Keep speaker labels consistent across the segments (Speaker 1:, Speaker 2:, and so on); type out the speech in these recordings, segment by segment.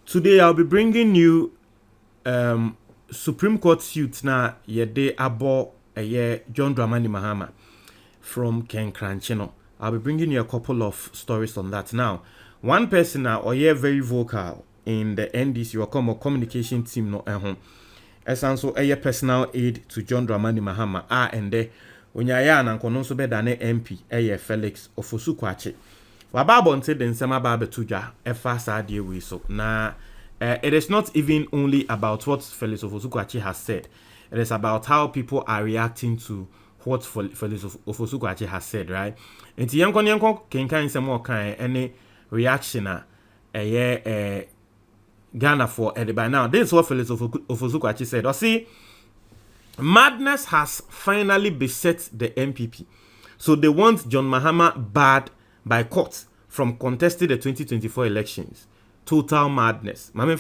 Speaker 1: Today I'll be bringing you Supreme Court suit na yede abo John Dramani Mahama from Ken Kranchino. I'll be bringing you a couple of stories on that. Now, one person now very vocal in the NDC or communication team no as also a personal aid to John Dramani Mahama and onyaya na nkono so be dane MP Felix Ofosu Kwakye. Wababo nte den sema ba betuja efa saade we so na it is not even only about what Felix Ofosu Kwakye has said. It is about how people are reacting to what Felix Ofosu Kwakye has said, right? Enti yenko kenkan sema kan any reaction Ghana for by now. This is what Felix Ofosu Kwakye said. Or see, madness has finally beset the MPP. So they want John Mahama barred by court from contesting the 2024 elections. Total madness. Or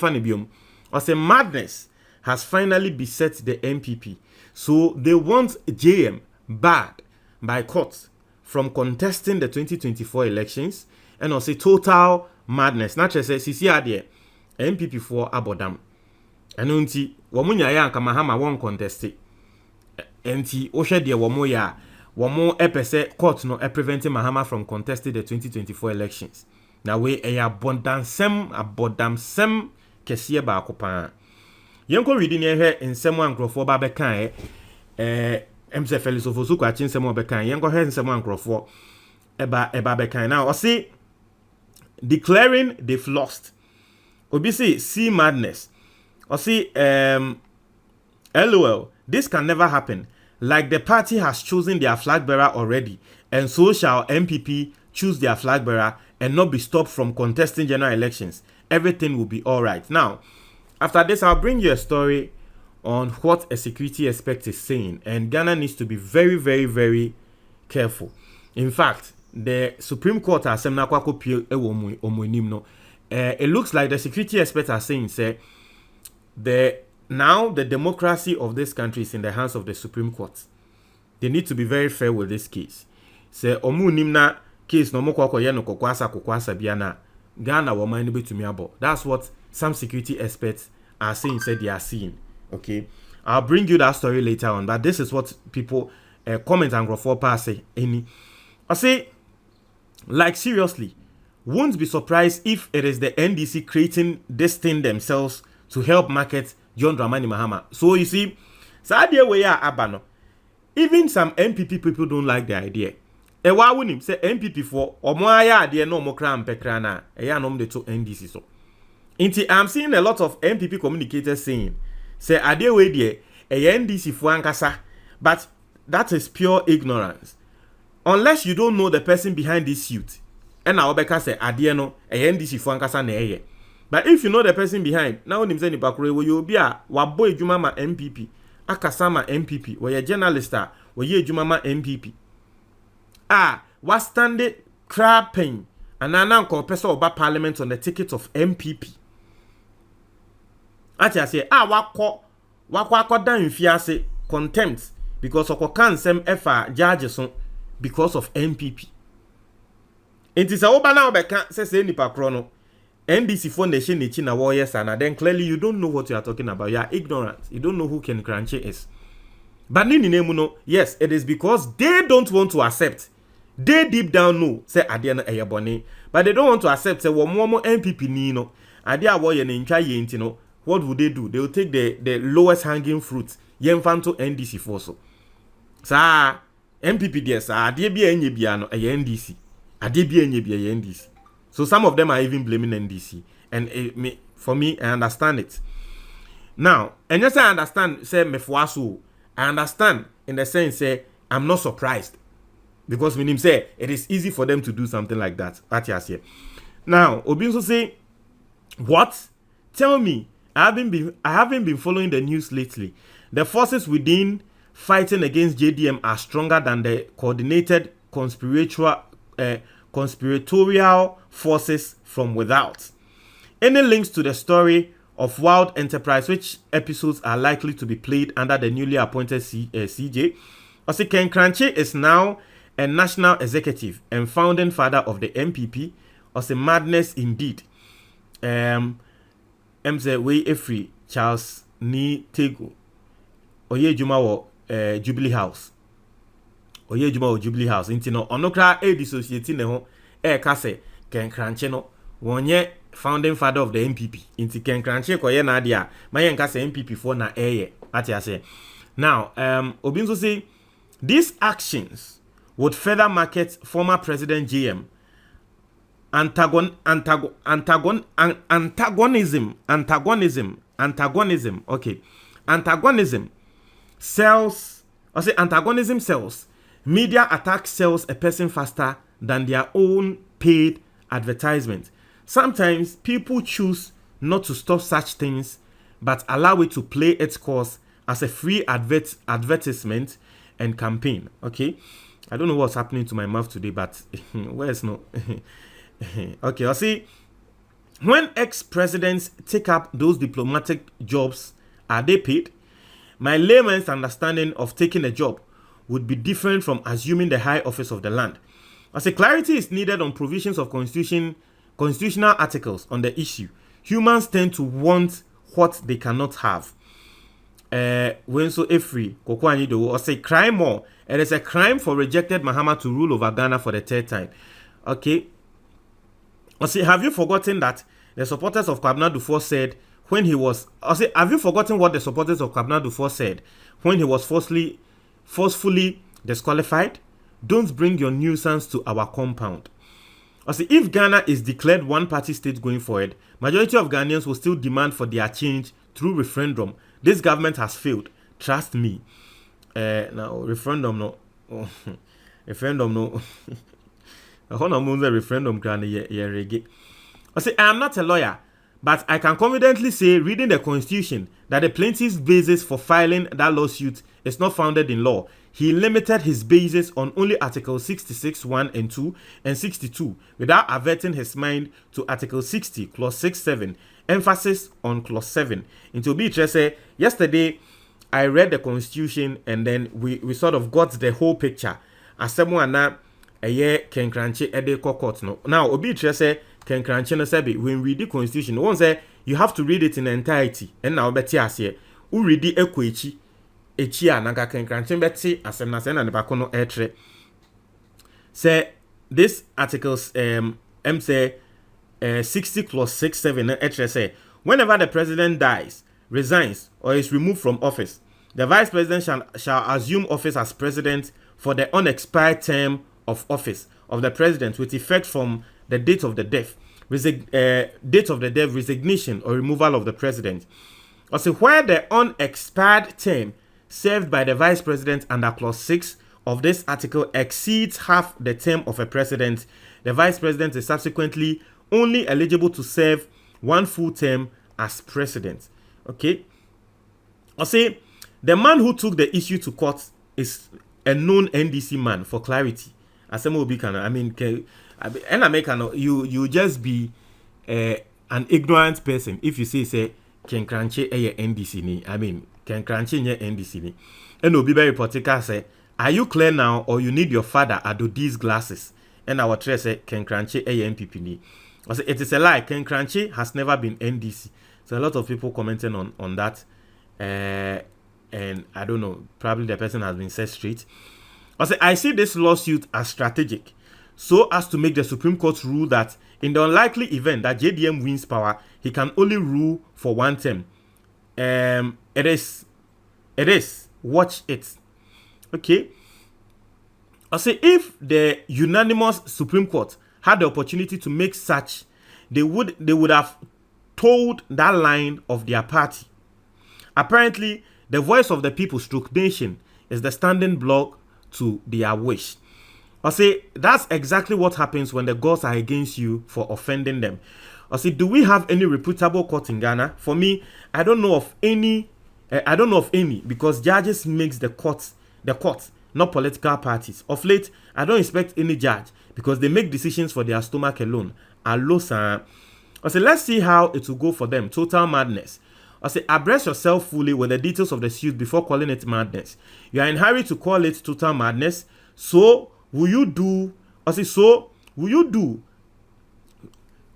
Speaker 1: say madness has finally beset the MPP. So they want JM barred by court from contesting the 2024 elections. And also total madness. Not just say CCR MPP for Abodam. And unti wamunya ya nka Mahama won contest. Enti oshe de wamo epese court no preventing Mahama from contesting the 2024 elections. Na we abondam sem kesiye ba akopa. Yenko reading here in someone grofo ba bekan MC Felix Ofosu Kwakye nsemo bekan yenko he nsemo ankrofo eba bekan. Now I see declaring they've lost. Obisi see madness. Or see LOL, this can never happen. Like the party has chosen their flag bearer already, and so shall MPP choose their flag bearer and not be stopped from contesting general elections. Everything will be all right. Now, after this, I'll bring you a story on what a security expert is saying, and Ghana needs to be very, very, very careful. In fact, the Supreme Court has it looks like the security experts are saying, say, now the democracy of this country is in the hands of the Supreme Court. They need to be very fair with this case. Say, omu nimna case no mo kwakye no kokwasa biana Ghana wo man be to me about. That's what some security experts are saying, said they are seeing. Okay, I'll bring you that story later on, but this is what people comment and go for pass any. I say, like seriously, won't be surprised if it is the NDC creating this thing themselves to help market John Dramani Mahama. So you see, idea we are abano. Even some MPP people don't like the idea. E wa wunim say MPP for omoaya idea no mo kra mpekra na e ya nom de to NDC so. Inti I'm seeing a lot of MPP communicators saying say idea we there e NDC for ankasa, but that is pure ignorance. Unless you don't know the person behind this suit. And now Obeka say idea no e NDC for ankasa na eye. But if you know the person behind, now him say ni bakure wo you be a wabo ejuma ma MPP, akasama MPP, wo ye journalist wo ye ejuma ma MPP. Was standing crapping and now person oba parliament on the ticket of MPP. Ati say wako dan fiase contempt because of kan sem efa judges because of MPP. Enti say oba na obeka say nipa kro no NDC foundation ni na warriors and then clearly you don't know what you are talking about. You are ignorant. You don't know who Ken Kranchye is. But nini nemuno, yes, it is because they don't want to accept. They deep down know say adiana eyabone, but they don't want to accept say womo MPP ni no. Adia wo ye ncha ye nti no. What would they do? They will take the lowest hanging fruit. Yemfanto NDC for so. Sa MPP there sa adie bia enye bia no NDC. Adie bia enye bia NDC. So some of them are even blaming NDC. And for me, I understand it. Now, and yes, I understand, say, Mefuasu, I understand in the sense, say, I'm not surprised. Because when him say, it is easy for them to do something like that. Now, Obinso say, what? Tell me, I haven't been following the news lately. The forces within fighting against JDM are stronger than the coordinated conspiratorial forces from without. Any links to the story of Wild Enterprise, which episodes are likely to be played under the newly appointed CJ? Ose Ken Kranchye is now a national executive and founding father of the MPP. Ose madness indeed. say we free Charles ni Tego oye juma wo Jubilee House oye juma wo Jubilee House nti no onokra dissociate ne ho ka se Ken Kranche no wonye founding father of the MPP nti Ken Kranche koye na ade a mayen ka se MPP for na ati ase. Now Obinzo say these actions would further market former President GM antagonism. Okay, antagonism sells. I say antagonism sells. Media attack sells a person faster than their own paid advertisement. Sometimes people choose not to stop such things, but allow it to play its course as a free advertisement and campaign. Okay, I don't know what's happening to my mouth today, but where's no? Okay, I see. When ex-presidents take up those diplomatic jobs, are they paid? My layman's understanding of taking a job would be different from assuming the high office of the land. I say clarity is needed on provisions of constitutional articles on the issue. Humans tend to want what they cannot have. When so free, or say crime more. It is a crime for rejected Mahama to rule over Ghana for the third time. Okay. See, have you forgotten that the supporters of Kwabena Dufour said when he was... have you forgotten what the supporters of Kwabena Dufour said when he was forcefully disqualified? Don't bring your nuisance to our compound. If Ghana is declared one-party state going forward, majority of Ghanaians will still demand for their change through referendum. This government has failed. Trust me. Now, referendum no. Referendum no. I am not a lawyer, but I can confidently say, reading the Constitution, that the plaintiff's basis for filing that lawsuit is not founded in law. He limited his basis on only Article 66, 1 and 2, and 62, without averting his mind to Article 60, Clause 6, 7, emphasis on Clause 7. Into be say, yesterday, I read the Constitution, and then we sort of got the whole picture. As someone now, Ken Kranche ede court no. Now, Obi say Ken Kranche no say when we read the Constitution, one say you have to read it in entirety. And now beti ase, u read the ekwechi, echi a naga Ken Kranche beti asem na se na ne bako no etre. Say this articles say 60 clause 6 7 etre say whenever the president dies, resigns, or is removed from office, the vice president shall assume office as president for the unexpired term of office of the president with effect from the date of the death, resignation or removal of the president. Also, where the unexpired term served by the vice president under clause 6 of this article exceeds half the term of a president, the vice president is subsequently only eligible to serve one full term as president. Okay. Also, the man who took the issue to court is a known NDC man, for clarity. You just be an ignorant person if you say Ken Kranche NDC ni. Ken Kranche nye NDC ni. And Obi be reporter say, are you clear now or you need your father ado these glasses? And our trace say Ken Kranche MPP ni. It is a lie. Ken Kranche has never been NDC. So a lot of people commenting on that. And I don't know, probably the person has been set straight. I see this lawsuit as strategic, so as to make the Supreme Court rule that in the unlikely event that JDM wins power, he can only rule for one term. It is. Watch it. Okay. If the unanimous Supreme Court had the opportunity to make such, they would have told that line of their party. Apparently, the voice of the people, stroke nation, is the standing block to their wish. That's exactly what happens when the gods are against you for offending them. Do we have any reputable court in Ghana? For me, I don't know of any. Because judges makes the court, not political parties. Of late, I don't expect any judge because they make decisions for their stomach alone. Let's see how it will go for them. Total madness. Abreast yourself fully with the details of the suit before calling it madness. You are in a hurry to call it total madness. So, will you do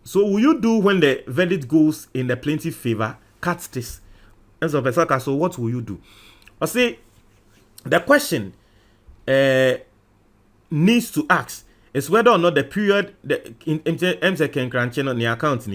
Speaker 1: So will you do when the verdict goes in the plaintiff favor? Cut this. And so what will you do? I say the question needs to ask is whether or not the period can crunch on the account.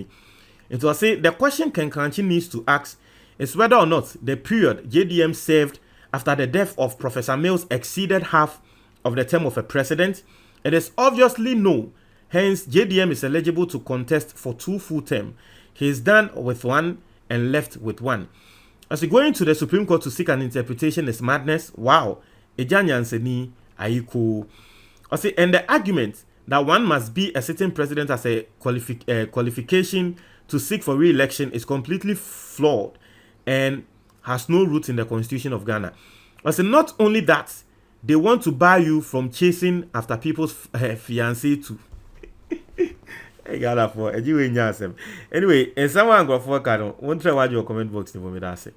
Speaker 1: It will say the question Cranchy needs to ask is whether or not the period JDM served after the death of Professor Mills exceeded half of the term of a president. It is obviously no. Hence, JDM is eligible to contest for 2 full terms. He is done with 1 and left with 1. As we go into the Supreme Court to seek an interpretation is madness. Wow. Ejanyanseni ayiko. And the argument that one must be a sitting president as a qualification to seek for re-election is completely flawed and has no root in the Constitution of Ghana. Not only that, they want to bar you from chasing after people's fiancé too. Anyway, and someone go for a card. Won't try what your comment box for me. That's it.